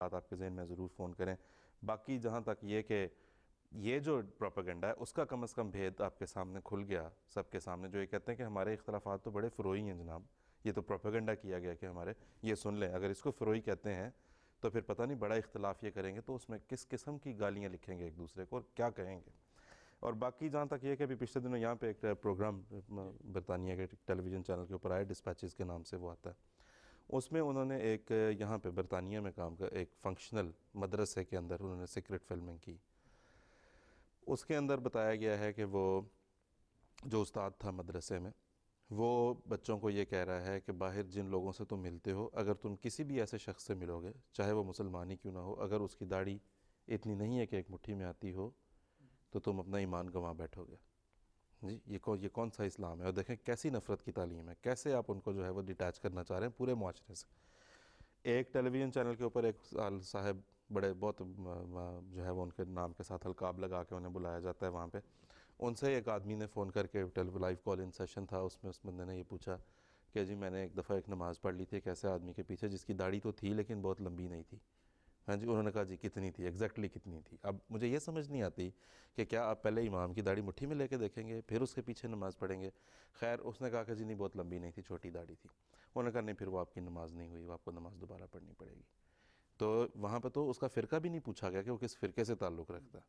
بات آپ کے ذہن میں ضرور فون کریں. باقی جہاں تک یہ کہ یہ جو پروپیگنڈا ہے اس کا کم از کم بھید آپ کے سامنے کھل گیا سب کے سامنے. جو یہ کہتے ہیں کہ ہمارے اختلافات تو بڑے فروئی ہیں جناب, یہ تو پروپیگنڈا کیا گیا کہ ہمارے, یہ سن لیں اگر اس کو فروئی کہتے ہیں تو پھر پتہ نہیں بڑا اختلاف یہ کریں گے تو اس میں کس قسم کی گالیاں لکھیں گے ایک دوسرے کو اور کیا کہیں گے. اور باقی جہاں تک یہ کہ ابھی پچھلے دنوں یہاں پہ ایک پروگرام برطانیہ کے ٹیلی ویژن چینل کے اوپر آیا, ڈسپیچز کے نام سے وہ آتا ہے, اس میں انہوں نے ایک یہاں پہ برطانیہ میں کام کر ایک فنکشنل مدرسے کے اندر انہوں نے سیکرٹ فلمنگ کی. اس کے اندر بتایا گیا ہے کہ وہ جو استاد تھا مدرسے میں وہ بچوں کو یہ کہہ رہا ہے کہ باہر جن لوگوں سے تم ملتے ہو اگر تم کسی بھی ایسے شخص سے ملو گے چاہے وہ مسلمان ہی کیوں نہ ہو, اگر اس کی داڑھی اتنی نہیں ہے کہ ایک مٹھی میں آتی ہو تو تم اپنا ایمان گنوا بیٹھو گے. جی یہ کون سا اسلام ہے؟ اور دیکھیں کیسی نفرت کی تعلیم ہے, کیسے آپ ان کو جو ہے وہ ڈیٹیچ کرنا چاہ رہے ہیں پورے معاشرے سے. ایک ٹیلی ویژن چینل کے اوپر ایک صاحب بڑے بہت جو ہے وہ ان کے نام کے ساتھ القاب لگا کے انہیں بلایا جاتا ہے وہاں پہ, ان سے ایک آدمی نے فون کر کے لائیو کال ان سیشن تھا, اس میں اس بندے نے یہ پوچھا کہ جی میں نے ایک دفعہ ایک نماز پڑھ لی تھی ایک ایسے آدمی کے پیچھے جس کی داڑھی تو تھی لیکن بہت لمبی نہیں تھی. ہاں جی, انہوں نے کہا جی کتنی تھی ایگزیکٹلی کتنی تھی. اب مجھے یہ سمجھ نہیں آتی کہ کیا آپ پہلے امام کی داڑھی مٹھی میں لے کے دیکھیں گے پھر اس کے پیچھے نماز پڑھیں گے. خیر اس نے کہا کہ جی نہیں بہت لمبی نہیں تھی, چھوٹی داڑھی تھی. انہوں نے کہا نہیں پھر وہ آپ کی نماز نہیں ہوئی, وہ آپ کو نماز دوبارہ پڑھنی پڑے گی. تو وہاں پہ تو اس کا فرقہ بھی نہیں پوچھا گیا کہ وہ کس فرقے سے تعلق رکھتا ہے.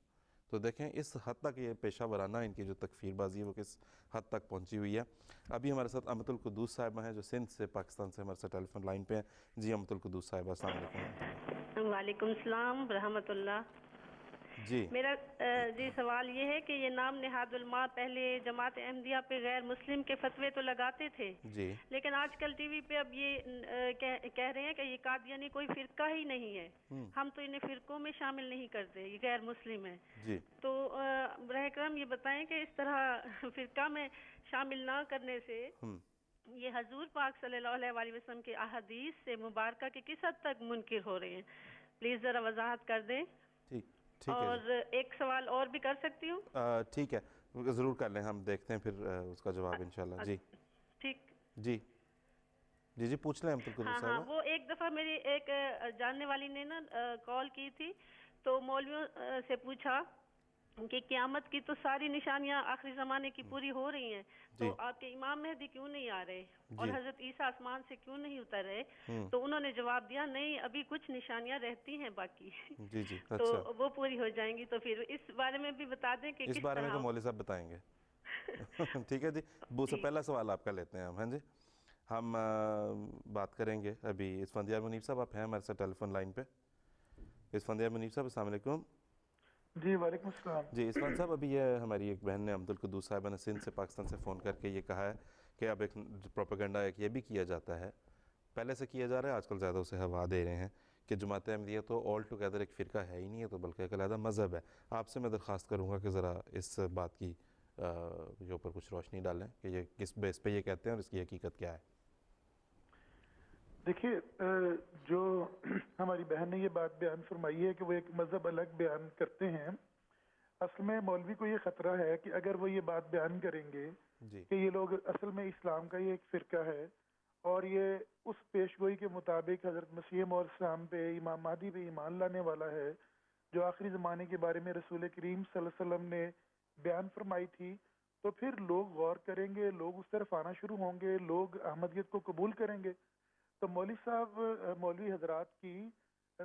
تو دیکھیں اس حد تک یہ پیشہ ورانہ ان کی جو تکفیر بازی ہے وہ کس حد تک پہنچی ہوئی ہے. ابھی ہمارے ساتھ امت القدوس صاحبہ ہیں جو سندھ سے پاکستان سے ہمارے ساتھ ٹیلی فون لائن پہ ہیں. جی امت القدوس صاحبہ السلام علیکم ورحمۃ اللہ. وعلیکم السلام ورحمۃ اللہ. جی میرا جی سوال یہ ہے کہ یہ نام نہاد علماء پہلے جماعت احمدیہ پہ غیر مسلم کے فتوے تو لگاتے تھے, جی لیکن آج کل ٹی وی پہ اب یہ کہہ رہے ہیں کہ یہ قادیانی کوئی فرقہ ہی نہیں ہے, ہم تو انہیں فرقوں میں شامل نہیں کرتے, یہ غیر مسلم ہے. جی تو براہ کرم یہ بتائیں کہ اس طرح فرقہ میں شامل نہ کرنے سے یہ حضور پاک صلی اللہ علیہ وسلم کے احادیث سے مبارکہ کے کس حد تک منکر ہو رہے ہیں, پلیز ذرا وضاحت کر دیں. ٹھیک ہے جی, اور ایک سوال اور بھی کر سکتی ہوں؟ ٹھیک ہے ضرور کر لیں, ہم دیکھتے ہیں پھر اس کا جواب انشاءاللہ. جی ٹھیک. جی جی پوچھ لیں امت القدوس ہاں صاحبہ. وہ ایک دفعہ میری ایک جاننے والی نے نا کال کی تھی, تو مولویوں سے پوچھا کہ قیامت کی تو ساری نشانیاں آخری زمانے کی پوری ہو رہی ہیں, جی تو آپ کے امام مہدی کیوں نہیں آ رہے اور جی حضرت عیسیٰ آسمان سے کیوں نہیں اتر رہے؟ تو انہوں نے جواب دیا نہیں ابھی کچھ نشانیاں رہتی ہیں باقی جی جی تو اچھا, وہ پوری ہو جائیں گی. تو پھر اس بارے میں بھی بتا دیں کہ اس کس بارے میں تو طرح. مولوی صاحب بتائیں گے. ٹھیک ہے جی, سے ٹھیک. پہلا سوال آپ کا لیتے ہیں ہم. ہاں جی ہم بات کریں گے ابھی اسفندیار منیب صاحب, آپ ہیں ہمارے ساتھ ٹیلی فون لائن پہ. اسفندیار منیب صاحب السلام علیکم. جی وعلیکم السلام. جی اسفند صاحب, ابھی یہ ہماری ایک بہن نے امت القدوس صاحبہ نے سندھ سے پاکستان سے فون کر کے یہ کہا ہے کہ اب ایک پروپیگنڈا ایک یہ بھی کیا جاتا ہے, پہلے سے کیا جا رہا ہے آج کل زیادہ اسے ہوا دے رہے ہیں کہ جماعت احمدیہ تو آل ٹوگیدر ایک فرقہ ہے ہی نہیں ہے, تو بلکہ ایک علیحدہ مذہب ہے. آپ سے میں درخواست کروں گا کہ ذرا اس بات کی کے اوپر کچھ روشنی ڈالیں کہ یہ کس بیس پہ یہ کہتے ہیں اور اس کی حقیقت کیا ہے. دیکھیے جو ہماری بہن نے یہ بات بیان فرمائی ہے کہ وہ ایک مذہب الگ بیان کرتے ہیں, اصل میں مولوی کو یہ خطرہ ہے کہ اگر وہ یہ بات بیان کریں گے جی کہ یہ لوگ اصل میں اسلام کا یہ ایک فرقہ ہے اور یہ اس پیشگوئی کے مطابق حضرت مسیح موعود السلام پہ امام مہدی پہ ایمان لانے والا ہے جو آخری زمانے کے بارے میں رسول کریم صلی اللہ علیہ وسلم نے بیان فرمائی تھی, تو پھر لوگ غور کریں گے, لوگ اس طرف آنا شروع ہوں گے, لوگ احمدیت کو قبول کریں گے. تو مولوی صاحب مولوی حضرات کی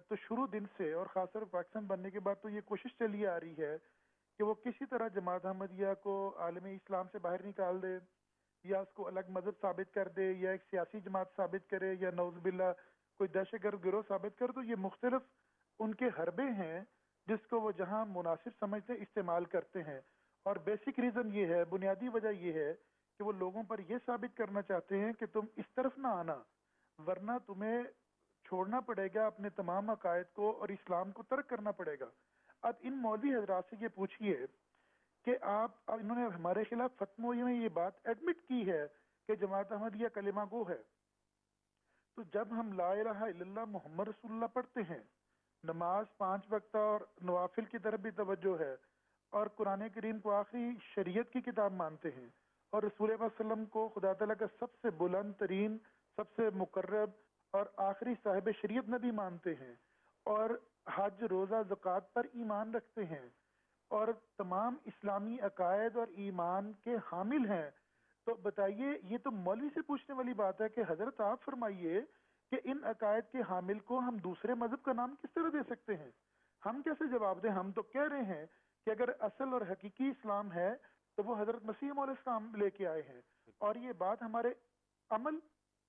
تو شروع دن سے اور خاص طور پاکستان بننے کے بعد تو یہ کوشش چلی آ رہی ہے کہ وہ کسی طرح جماعت احمدیہ کو عالم اسلام سے باہر نکال دے, یا اس کو الگ مذہب ثابت کر دے, یا ایک سیاسی جماعت ثابت کرے, یا نعوذ باللہ کوئی دہشت گرد گروہ ثابت کر. تو یہ مختلف ان کے حربے ہیں جس کو وہ جہاں مناسب سمجھتے استعمال کرتے ہیں, اور بیسک ریزن یہ ہے, بنیادی وجہ یہ ہے کہ وہ لوگوں پر یہ ثابت کرنا چاہتے ہیں کہ تم اس طرف نہ آنا ورنہ تمہیں چھوڑنا پڑے گا اپنے تمام عقائد کو اور اسلام کو ترک کرنا پڑے گا. اب ان مولوی حضرات سے یہ پوچھئے کہ آپ انہوں نے ہمارے خلاف فتوی میں یہ بات ایڈمٹ کی ہے کہ جماعت احمدیہ کلمہ گو ہے, تو جب ہم لا الہ الا اللہ محمد رسول اللہ پڑھتے ہیں, نماز 5 وقتہ اور نوافل کی طرف بھی توجہ ہے, اور قرآن کریم کو آخری شریعت کی کتاب مانتے ہیں, اور رسول اللہ صلی اللہ علیہ وسلم کو خدا تعالیٰ کا سب سے بلند ترین, سب سے مقرب اور آخری صاحب شریعت نبی مانتے ہیں, اور حج روزہ زکوٰۃ پر ایمان رکھتے ہیں اور تمام اسلامی عقائد اور ایمان کے حامل ہیں، تو بتائیے یہ تو مولوی سے پوچھنے والی بات ہے کہ حضرت آپ فرمائیے کہ ان عقائد کے حامل کو ہم دوسرے مذہب کا نام کس طرح دے سکتے ہیں؟ ہم کیسے جواب دیں؟ ہم تو کہہ رہے ہیں کہ اگر اصل اور حقیقی اسلام ہے تو وہ حضرت مسیح علیہ السلام لے کے آئے ہیں، اور یہ بات ہمارے عمل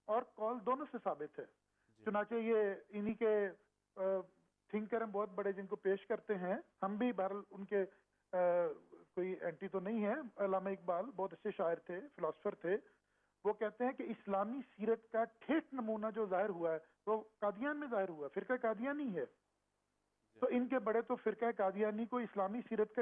اور قول دونوں سے ثابت ہے۔ چنانچہ یہ انہی کے تھنکر ہیں بہت بڑے جن کو پیش کرتے ہیں، ہم بھی بہرحال ان کے کوئی اینٹی تو نہیں ہے، علامہ اقبال بہت اچھے شاعر تھے، فلاسفر تھے، وہ کہتے ہیں کہ اسلامی سیرت کا ٹھیک نمونہ جو ظاہر ہوا ہے وہ قادیان میں ظاہر ہوا، فرقہ قادیانی ہے، تو ان کے بڑے تو فرقہ قادیانی کو اسلامی سیرت کا